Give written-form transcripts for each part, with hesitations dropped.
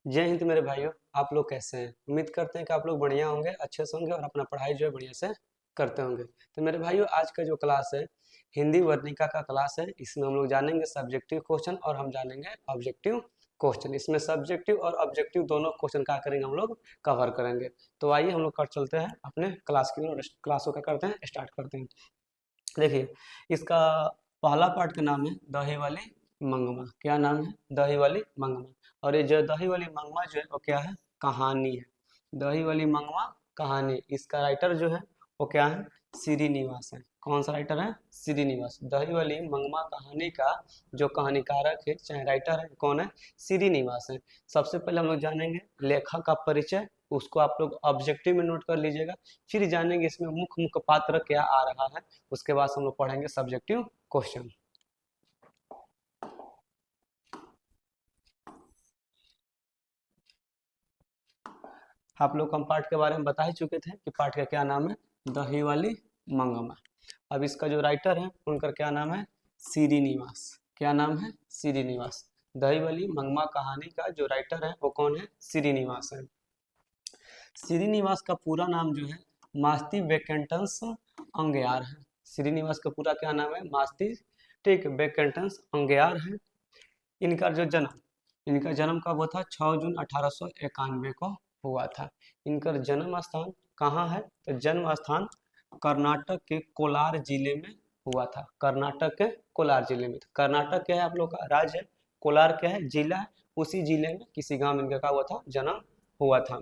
जय हिंद मेरे भाइयों। आप लोग कैसे हैं? उम्मीद करते हैं कि आप लोग बढ़िया होंगे, अच्छे से होंगे और अपना पढ़ाई जो है बढ़िया से करते होंगे। तो मेरे भाइयों, आज का जो क्लास है हिंदी वर्णिका का क्लास है। इसमें हम लोग जानेंगे सब्जेक्टिव क्वेश्चन और हम जानेंगे ऑब्जेक्टिव क्वेश्चन। इसमें सब्जेक्टिव और ऑब्जेक्टिव दोनों क्वेश्चन क्या करेंगे, हम लोग कवर करेंगे। तो आइए हम लोग कर चलते हैं अपने क्लास की ओर। क्लासों का करते हैं, स्टार्ट करते हैं। देखिए, इसका पहला पार्ट का नाम है दही वाली मंगमा। क्या नाम है? दही वाली मंगमा। और ये जो दही वाली मंगमा जो है वो क्या है? कहानी है। दही वाली मंगमा कहानी। इसका राइटर जो है वो क्या है? श्रीनिवास है। कौन सा राइटर है? श्रीनिवास। दही वाली मंगमा कहानी का जो कहानीकारक है चाहे राइटर है, कौन है? श्रीनिवास है। सबसे पहले हम लोग जानेंगे लेखक का परिचय, उसको आप लोग ऑब्जेक्टिव में नोट कर लीजिएगा। फिर जानेंगे इसमें मुख्य मुख्य पात्र क्या आ रहा है। उसके बाद हम लोग पढ़ेंगे सब्जेक्टिव क्वेश्चन। आप लोग हम पाठ के बारे में बता ही चुके थे कि पाठ का क्या नाम है? दही वाली मंगमा। अब इसका जो राइटर है उनका क्या नाम है? श्रीनिवास। क्या नाम है? श्रीनिवास। दही वाली मंगमा कहानी का जो राइटर है वो कौन है? श्रीनिवास है। श्रीनिवास का पूरा नाम जो है मास्ती वेकेंटन्स अंगयार है। श्रीनिवास का पूरा क्या नाम है? मास्ती, ठीक, वेकेंटन्स अंगयार है। इनका जन्म कब हुआ था? 6 जून 1891 को हुआ था। इनका जन्म स्थान कहाँ है? तो जन्म स्थान कर्नाटक के कोलार जिले में हुआ था। कर्नाटक के कोलार जिले में। कर्नाटक क्या है आप लोग का? राज्य है। कोलार क्या है? जिला है। उसी जिले में किसी गांव में इनका क्या हुआ था? जन्म हुआ था।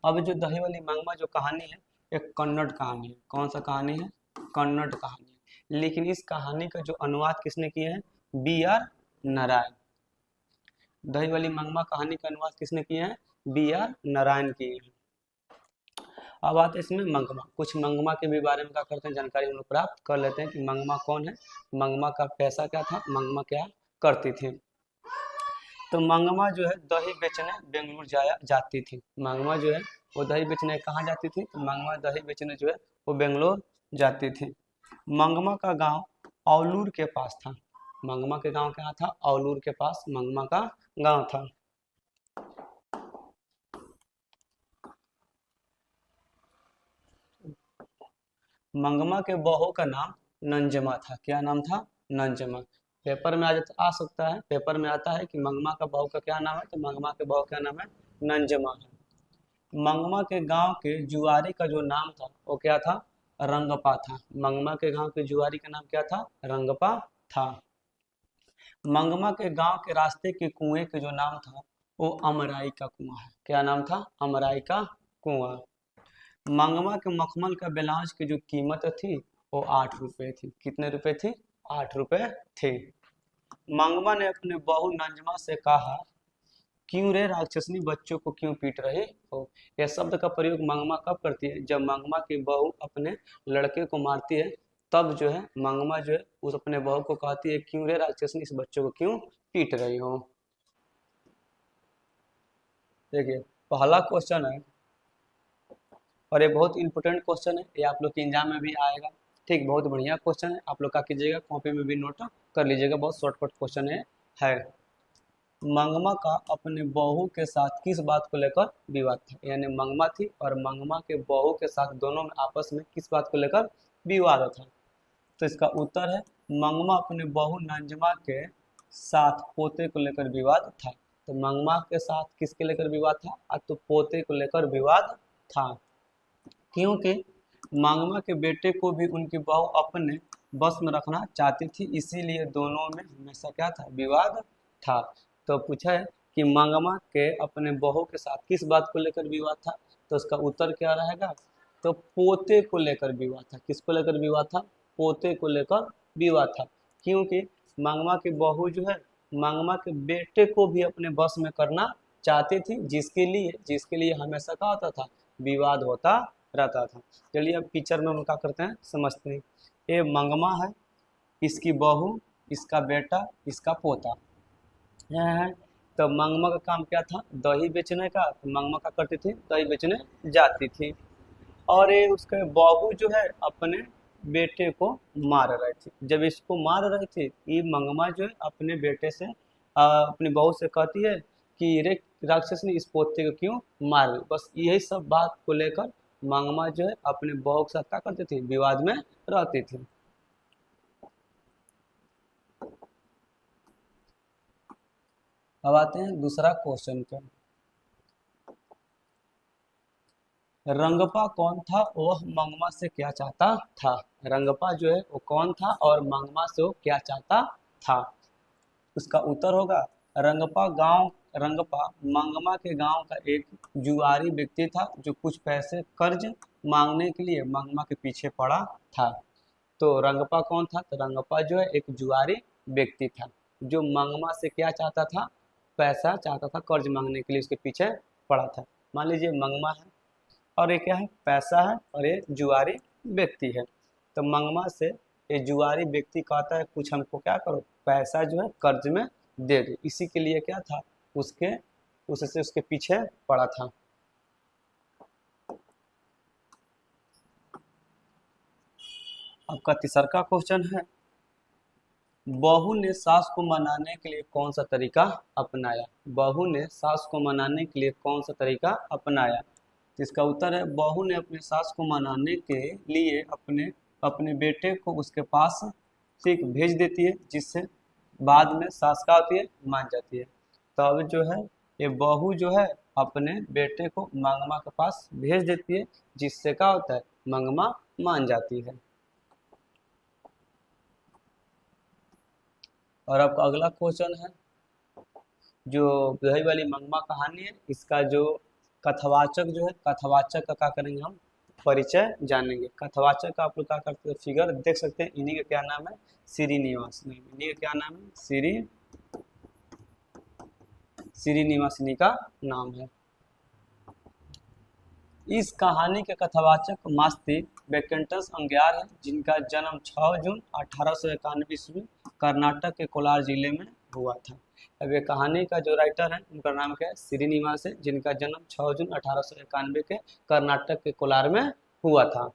अब जो दही वाली मंगमा जो कहानी है एक कन्नड़ कहानी है। कौन सा कहानी है? कन्नड़ कहानी है। लेकिन इस कहानी का जो अनुवाद किसने किया है? B R Narayan. दही वाली मंगमा कहानी का अनुवाद किसने किया है? बी आर नारायण किए हैं। अब आते हैं इसमें मंगमा। कुछ मंगमा के भी बारे में क्या करते हैं, जानकारी हम लोग प्राप्त कर लेते हैं कि मंगमा कौन है, मंगमा का पैसा क्या था, मंगमा क्या करती थी। तो मंगमा जो है दही बेचने बेंगलुरु जाती थी। मंगमा जो है वो दही बेचने कहाँ जाती थी? तो मंगमा दही बेचने जो है वो बेंगलोर जाती थी। मंगमा का गांव औलूर के पास था। मंगमा के गांव कहाँ था? औलूर के पास मंगमा का गांव था। मंगमा के बहू का नाम नंजमा था। क्या नाम था? नंजमा। पेपर में आ सकता है, पेपर में आता है कि मंगमा का बहू का क्या नाम है, तो मंगमा के बहू का नाम है नंजमा है। मंगमा के गांव के जुआरी का जो नाम था वो क्या था? रंगपा था। मंगमा के गांव के जुआरी का नाम क्या था? रंगपा था। मंगमा के गांव के रास्ते के कुएं के जो नाम था वो अमराई का कुआं है। क्या नाम था? अमराई का कुआं। मंगमा के मखमल का ब्लाउज की जो कीमत थी वो 8 रुपए थी। कितने रुपए थी? 8 रुपए थी। मंगमा ने अपने बहू नंजमा से कहा, क्यों रे राक्षसनी बच्चों को क्यों पीट रही हो? यह शब्द का प्रयोग मंगमा कब करती है? जब मंगमा की बहू अपने लड़के को मारती है तब जो है मंगमा जो है उस अपने बहू को कहती है, क्यों रे राक्षसनी इस बच्चों को क्यों पीट रही हो? देखिए, पहला क्वेश्चन है और ये बहुत इंपॉर्टेंट क्वेश्चन है, ये आप लोग के एग्जाम में भी आएगा। ठीक, बहुत बढ़िया क्वेश्चन है। आप लोग क्या कीजिएगा, कॉपी में भी नोट कर लीजिएगा। बहुत शॉर्टकट क्वेश्चन है। मंगमा का अपने बहू के साथ किस बात को लेकर विवाद था? यानी मंगमा थी और मंगमा के बहू के साथ दोनों में आपस में किस बात को लेकर विवाद था? तो इसका उत्तर है मंगमा अपने बहू नंजमा के साथ पोते को लेकर विवाद था। तो मंगमा के साथ किसके लेकर विवाद था? तो पोते को लेकर विवाद था। क्योंकि मंगमा के बेटे को भी उनकी बहू अपने बस में रखना चाहती थी, इसीलिए दोनों में हमेशा क्या था? विवाद था। तो पूछा है कि मंगमा के अपने बहू के साथ किस बात को लेकर विवाद था? तो उसका उत्तर क्या रहेगा? तो पोते को लेकर विवाद था। किसको लेकर विवाद था? पोते को लेकर विवाद था। क्योंकि मंगमा की बहू जो है मंगमा के बेटे को भी अपने बस में करना चाहती थी, जिसके लिए हमेशा क्या होता था? विवाद होता रहता था। चलिए अब पिक्चर में हम क्या करते हैं समझते हैं। ये मंगमा है, इसकी बहू, इसका बेटा, इसका पोता है। तो मंगमा का काम क्या था? दही बेचने का। तो मंगमा क्या करती थी? दही बेचने जाती थी। और ये उसके बहू जो है अपने बेटे को मार रही थी। जब इसको मार रही थी ये मंगमा जो है अपने बेटे से अपनी बहू से कहती है कि रे राक्षस ने इस पोते को क्यों मार दी। बस यही सब बात को लेकर मंगमा जो है अपने बहू के साथ क्या करती थी, विवाद में रहती थी। अब आते हैं दूसरा क्वेश्चन पे। रंगपा कौन था, वह मंगमा से क्या चाहता था। रंगपा जो है वो कौन था और मंगमा से वो क्या चाहता था। उसका उत्तर होगा रंगपा मंगमा के गांव का एक जुआरी व्यक्ति था जो कुछ पैसे कर्ज मांगने के लिए मंगमा के पीछे पड़ा था। तो रंगपा कौन था, तो रंगपा जो है एक जुआरी व्यक्ति था जो मंगमा से क्या चाहता था, पैसा चाहता था कर्ज मांगने के लिए उसके पीछे पड़ा था। मान लीजिए मंगमा है और ये क्या है, पैसा है और ये जुआरी व्यक्ति है। तो मंगमा से ये जुआरी व्यक्ति कहता है कुछ हमको क्या करो, पैसा जो है कर्ज में दे दो। इसी के लिए क्या था, उससे उसके पीछे पड़ा था। आपका तीसरा का क्वेश्चन है, बहू ने सास को मनाने के लिए कौन सा तरीका अपनाया। बहू ने सास को मनाने के लिए कौन सा तरीका अपनाया। इसका उत्तर है बहू ने अपने सास को मनाने के लिए अपने अपने बेटे को उसके पास ठीक भेज देती है, जिससे बाद में सास का होती है मान जाती है। तो अब जो है ये बहू जो है अपने बेटे को मंगमा के पास भेज देती है, जिससे क्या होता है मंगमा मान जाती है। और आपका अगला क्वेश्चन है, जो दही वाली मंगमा कहानी है इसका जो कथवाचक जो है, कथवाचक का क्या करेंगे हम परिचय जानेंगे। कथवाचक का आप लोग क्या करते हैं, फिगर देख सकते हैं, इन्हीं का क्या नाम है, श्रीनिवास। इन्हीं का क्या नाम है, श्रीनिवास इन्हीं का नाम है। इस कहानी के कथावाचक मास्ती वेंकटेश अंग्यार है, जिनका जन्म 6 जून 1891 ईस्वी कर्नाटक के कोलार जिले में हुआ था। अब ये कहानी का जो राइटर है उनका नाम क्या है, श्रीनिवास है, जिनका जन्म 6 जून 1891 के कर्नाटक के कोलार में हुआ था।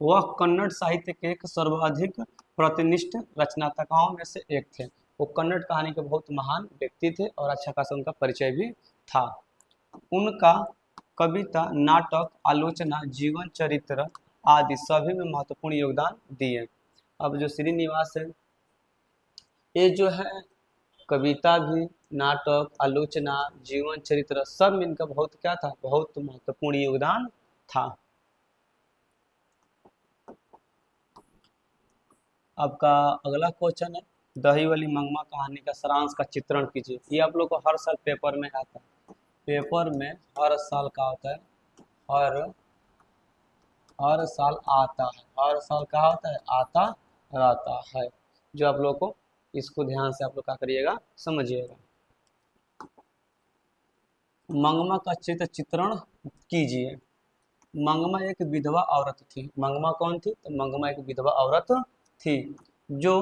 वह कन्नड़ साहित्य के एक सर्वाधिक प्रतिनिष्ठ रचनात्मकों में से एक थे। वो कन्नड़ कहानी के बहुत महान व्यक्ति थे और अच्छा खासा उनका परिचय भी था। उनका कविता, नाटक, आलोचना, जीवन चरित्र आदि सभी में महत्वपूर्ण योगदान दिए। अब जो श्रीनिवास है ये जो है कविता भी, नाटक, आलोचना, जीवन चरित्र सब में इनका बहुत क्या था, बहुत महत्वपूर्ण योगदान था। आपका अगला क्वेश्चन है, दही वाली मंगमा कहानी का सारांश का चित्रण कीजिए। ये आप लोग को हर साल पेपर में आता है, पेपर में हर साल का होता है, हर साल आता है, हर साल का होता है, आता रहता है। जो आप लोग को इसको ध्यान से आप लोग क्या करिएगा, समझिएगा। मंगमा का चित्रण कीजिए। मंगमा एक विधवा औरत थी। मंगमा कौन थी, तो मंगमा एक विधवा औरत थी जो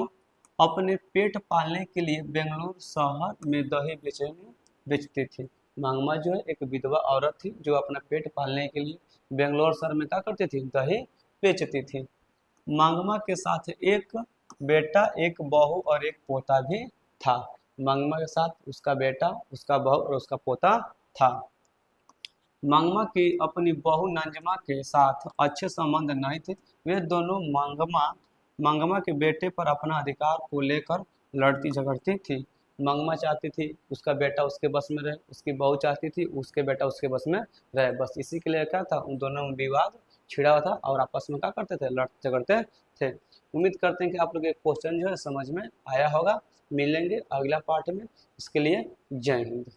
अपने पेट पालने के लिए बेंगलुरु शहर में दही बेचती थी। मंगमा जो है एक विधवा औरत थी जो अपना पेट पालने के लिए बेंगलोर शहर में क्या करती थी, दही बेचती थी। मंगमा के साथ एक बेटा, एक बहू और एक पोता भी था। मंगमा के साथ उसका बेटा, उसका बहू और उसका पोता था। मंगमा की अपनी बहू नंजमा के साथ अच्छे संबंध नहीं थे। वे दोनों मंगमा के बेटे पर अपना अधिकार को लेकर लड़ती झगड़ती थी। मंगमा चाहती थी उसका बेटा उसके बस में रहे, उसकी बहू चाहती थी उसके बेटा उसके बस में रहे। बस इसी के लिए क्या था, उन दोनों में विवाद छिड़ा हुआ था और आपस में क्या करते थे, लड़ते झगड़ते थे। उम्मीद करते हैं कि आप लोग एक क्वेश्चन जो है समझ में आया होगा। मिलेंगे अगला पार्ट में, इसके लिए जय हिंद।